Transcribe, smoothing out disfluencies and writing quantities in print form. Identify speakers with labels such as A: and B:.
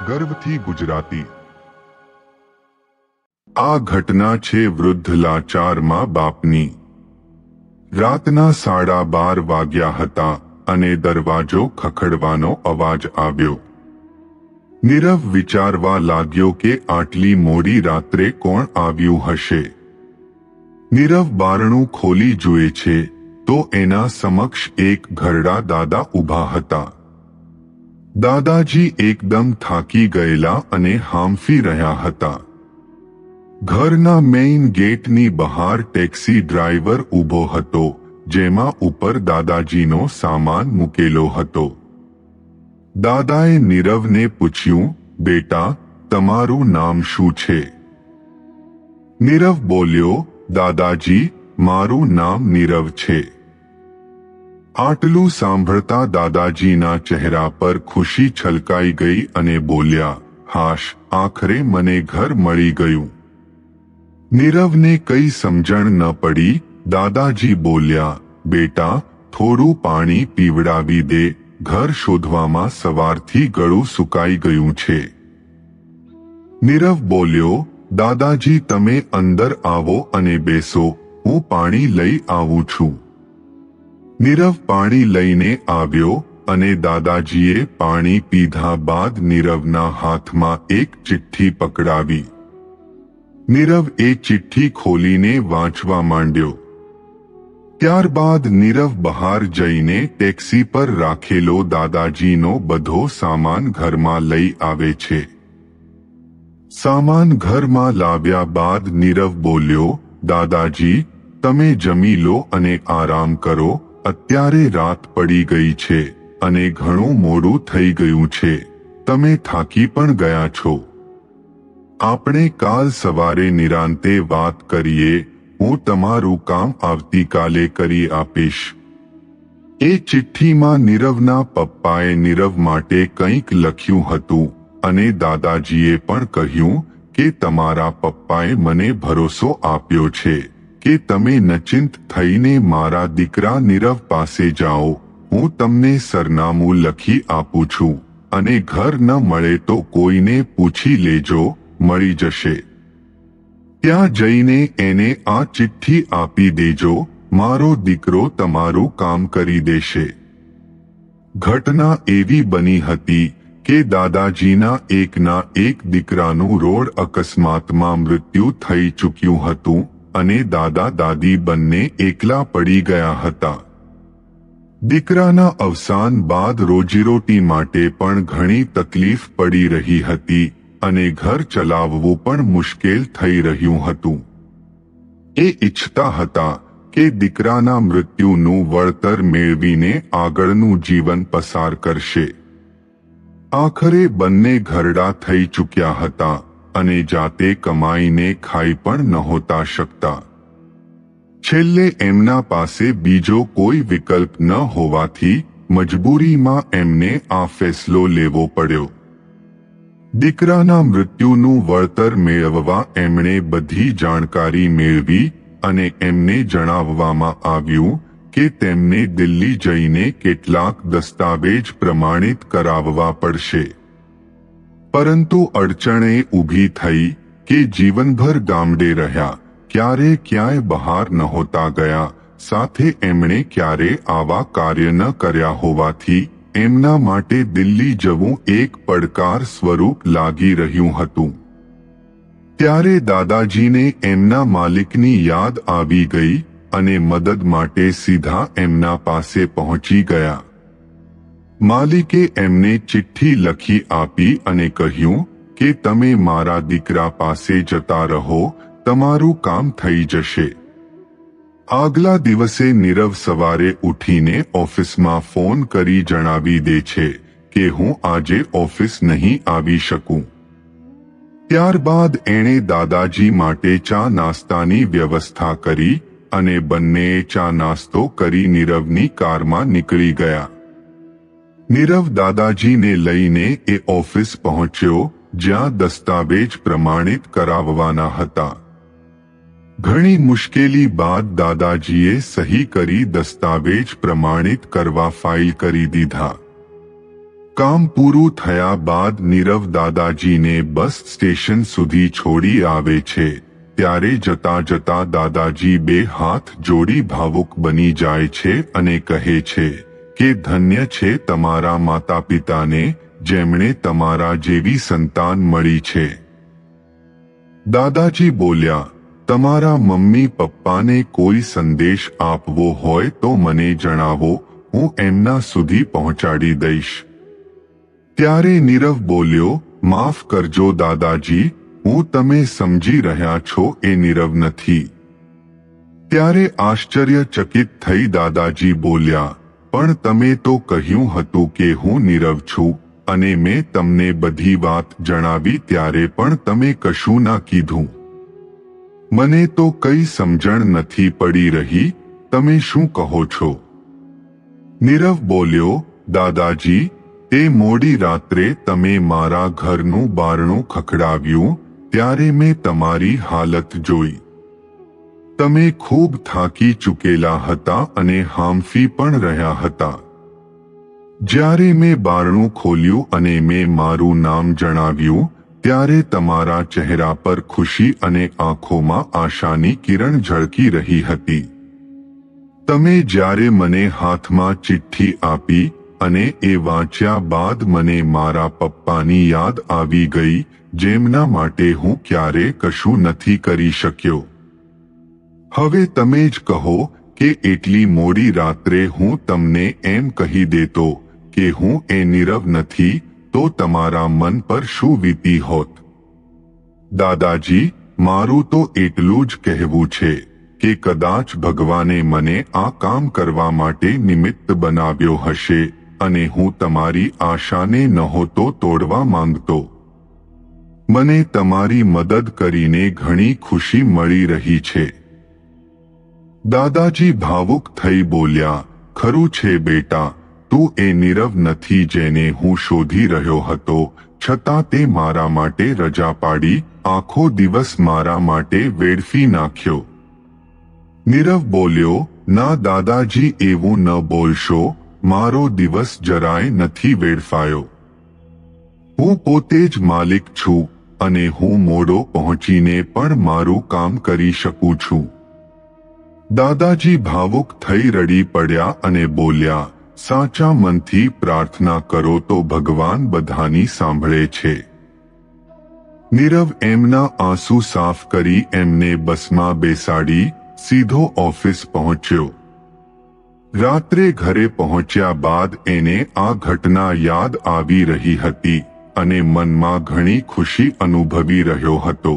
A: ગર્વથી ગુજરાતી। આ ઘટના છે વૃદ્ધ લાચારમાં બાપની। રાતના 12:30 વાગ્યા હતા અને દરવાજો ખખડવાનો અવાજ આવ્યો। નીરવ વિચારવા લાગ્યો કે આટલી મોડી રાત્રે કોણ આવ્યું હશે। નીરવ બારણું ખોલી જુએ છે તો એના સમક્ષ એક ઘરડા દાદા ઊભા હતા। દાદાજી એકદમ થાકી ગયેલા અને હાંફી રહ્યા હતા। ઘરના મેઇન ગેટની બહાર ટેક્સી ડ્રાઈવર ઊભો હતો, જેમાં ઉપર દાદાજીનો સામાન મૂકેલો હતો। દાદાએ નીરવને પૂછ્યું, બેટા, તમારું નામ શું છે? નીરવ બોલ્યો, દાદાજી, મારું નામ નીરવ છે। આટલું સાંભળતા દાદાજીના ચહેરા પર ખુશી છલકાઈ ગઈ અને બોલ્યા, હાશ, આખરે મને ઘર મળી ગયું। નીરવને કઈ સમજણ ન પડી। દાદાજી બોલ્યા, બેટા, થોડું પાણી પીવડાવી દે, ઘર શોધવામાં સવારથી ગળું સુકાઈ ગયું છે। નીરવ બોલ્યો, દાદાજી, તમે અંદર આવો અને બેસો, હું પાણી લઈ આવું છું। નીરવ પાણી લઈને આવ્યો અને દાદાજીએ પાણી પીધા બાદ નીરવના હાથમાં એક ચિઠ્ઠી પકડાવી। નીરવ એ ચિઠ્ઠી ખોલીને વાંચવા માંડ્યો। ત્યારબાદ નીરવ બહાર જઈને ટેક્સી પર રાખેલો દાદાજીનો બધો સામાન ઘરમાં લઈ આવે છે। સામાન ઘરમાં લાવ્યા બાદ નીરવ બોલ્યો, દાદાજી, તમે જમી લો અને આરામ કરો। અત્યારે રાત પડી ગઈ છે અને ઘણું મોડું થઈ ગયું છે, તમે થાકી પણ ગયા છો। આપણે કાલ સવારે નિરાંતે વાત કરીએ, હું તમારું કામ આવતીકાલે કરી આપીશ। એ ચિઠ્ઠીમાં નીરવના પપ્પાએ નીરવ માટે કંઈક લખ્યું હતું અને દાદાજીએ પણ કહ્યું કે તમારા પપ્પાએ મને ભરોસો આપ્યો છે કે તમે નચિંત થઈને મારા દીકરા નીરવ પાસે જાઓ, હું તમને સરનામું લખી આપું છું અને ઘર ન મળે તો કોઈને પૂછી લેજો, મળી જશે। ત્યાં જઈને એને આ ચિઠ્ઠી આપી દેજો, મારો દીકરો તમારું કામ કરી દેશે। ઘટના એવી બની હતી કે દાદાજીના એકના એક દીકરાનું રોડ અકસ્માતમાં મૃત્યુ થઈ ચૂક્યું હતું અને દાદા દાદી બંને એકલા પડી ગયા હતા। દીકરાના અવસાન બાદ રોજીરોટી માટે પણ ઘણી તકલીફ પડી રહી હતી અને ઘર ચલાવવું પણ મુશ્કેલ થઈ રહ્યું હતું। એ ઈચ્છતા હતા કે દીકરાના મૃત્યુનું વળતર મેળવીને આગળનું જીવન પસાર કરશે। આખરે બંને ઘરડા થઈ ચૂક્યા હતા અને જાતે કમાઈને ખાઈ પણ નહોતા શકતા। છેલ્લે એમના પાસે બીજો કોઈ વિકલ્પ ન હોવાથી મજબૂરીમાં એમને આ ફેસલો લેવો પડ્યો। દીકરાના મૃત્યુનું વળતર મેળવવા એમણે બધી જાણકારી મેળવી અને એમને જણાવવામાં આવ્યું કે તેમને દિલ્હી જઈને કેટલાક દસ્તાવેજ પ્રમાણિત કરાવવા પડશે। પરંતુ અડચણ એ ઊભી થઈ કે જીવનભર ગામડે રહ્યા, ક્યારે ક્યાંય બહાર નહોતા ગયા, સાથે એમણે ક્યારે આવા કાર્ય ન કર્યા હોવાથી એમના માટે દિલ્હી જવું એક પડકાર સ્વરૂપ લાગી રહ્યું હતું। ત્યારે દાદાજીને એમના માલિકની યાદ આવી ગઈ અને મદદ માટે સીધા એમના પાસે પહોંચી ગયા। માલિકે એમને ચિઠ્ઠી લખી આપી અને કહ્યું કે તમે મારા દીકરા પાસે જતા રહો, તમારું કામ થઈ જશે। આગલા દિવસે નીરવ સવારે ઉઠીને ઓફિસમાં ફોન કરી જણાવી દે છે કે હું આજે ઓફિસ નહીં આવી શકું। ત્યારબાદ એણે દાદાજી માટે ચા નાસ્તાની વ્યવસ્થા કરી અને બંનેએ ચા નાસ્તો કરી નીરવની કારમાં નીકળી ગયા। નીરવ દાદાજીને લઈને એ ઓફિસ પહોંચ્યો જ્યાં દસ્તાવેજ પ્રમાણિત કરાવવાના હતા। ઘણી મુશ્કેલી બાદ દાદાજીએ સહી કરી દસ્તાવેજ પ્રમાણિત કરવા ફાઇલ કરી દીધા। કામ પૂરું થયા બાદ નીરવ દાદાજીને બસ સ્ટેશન સુધી છોડી આવે છે ત્યારે જતા જતા દાદાજી બે હાથ જોડી ભાવુક બની જાય છે અને કહે છે કે ધન્ય છે તમારા માતા પિતાને જેમણે તમારા જેવી સંતાન મળી છે। દાદાજી બોલ્યા, તમારા મમ્મી પપ્પાને કોઈ સંદેશ આપવો હોય તો મને જણાવો, હું એમના સુધી પહોંચાડી દઈશ। ત્યારે નીરવ બોલ્યો, માફ કરજો દાદાજી, હું તમે સમજી રહ્યા છો એ નીરવ નથી। ત્યારે આશ્ચર્યચકિત થઈ દાદાજી બોલ્યા, પણ તમે તો કહ્યું હતું કે હું નીરવ છું અને મેં તમને બધી વાત જણાવી ત્યારે પણ તમે કશું ના કીધું। મને તો કઈ સમજણ નથી પડી રહી, તમે શું કહો છો? નીરવ બોલ્યો, દાદાજી, તે મોડી રાત્રે તમે મારા ઘરનું બારણું ખખડાવ્યું ત્યારે મેં તમારી હાલત જોઈ। તમે ખૂબ થાકી ચૂકેલા હતા અને હાંફી પણ રહ્યા હતા। જ્યારે મેં બારણું ખોલ્યું અને મેં મારું નામ જણાવ્યું ત્યારે તમારા ચહેરા પર ખુશી અને આંખોમાં આશાની કિરણ ઝળકી રહી હતી। તમે જ્યારે મને હાથમાં ચિઠ્ઠી આપી અને એ વાંચ્યા બાદ મને મારા પપ્પાની યાદ આવી ગઈ, જેમના માટે હું ક્યારે કશું નથી કરી શક્યો। હવે તમે જ કહો કે એટલી મોડી રાત્રે હું તમને એમ કહી દેતો કે હું એ નીરવ નથી તો તમારા મન પર શું વીતી હોત? દાદાજી, મારું તો એટલું જ કહેવું છે કે કદાચ ભગવાને મને આ કામ કરવા માટે નિમિત્ત બનાવ્યો હશે અને હું તમારી આશાને નહોતો તોડવા માંગતો। મને તમારી મદદ કરીને ઘણી ખુશી મળી રહી છે। દાદાજી ભાવુક થઈ બોલ્યા, ખરું છે બેટા, તું એ નીરવ નથી જેને હું શોધી રહ્યો હતો, છતાં તે મારા માટે રજા પાડી આખો દિવસ મારા માટે વેડફી નાખ્યો। નીરવ બોલ્યો, ના દાદાજી, એવું ન બોલશો, મારો દિવસ જરાય નથી વેડફાયો। હું પોતે જ માલિક છું અને હું મોડો પહોંચીને પણ મારું કામ કરી શકું છું। દાદાજી ભાવુક થઈ રડી પડ્યા અને બોલ્યા, સાચા મનથી પ્રાર્થના કરો તો ભગવાન બધાની સાંભળે છે। નીરવ એમના આંસુ સાફ કરી એમને બસમાં બેસાડી સીધો ઓફિસ પહોંચ્યો। રાત્રે ઘરે પહોંચ્યા બાદ એને આ ઘટના યાદ આવી રહી હતી અને મનમાં ઘણી ખુશી અનુભવી રહ્યો હતો।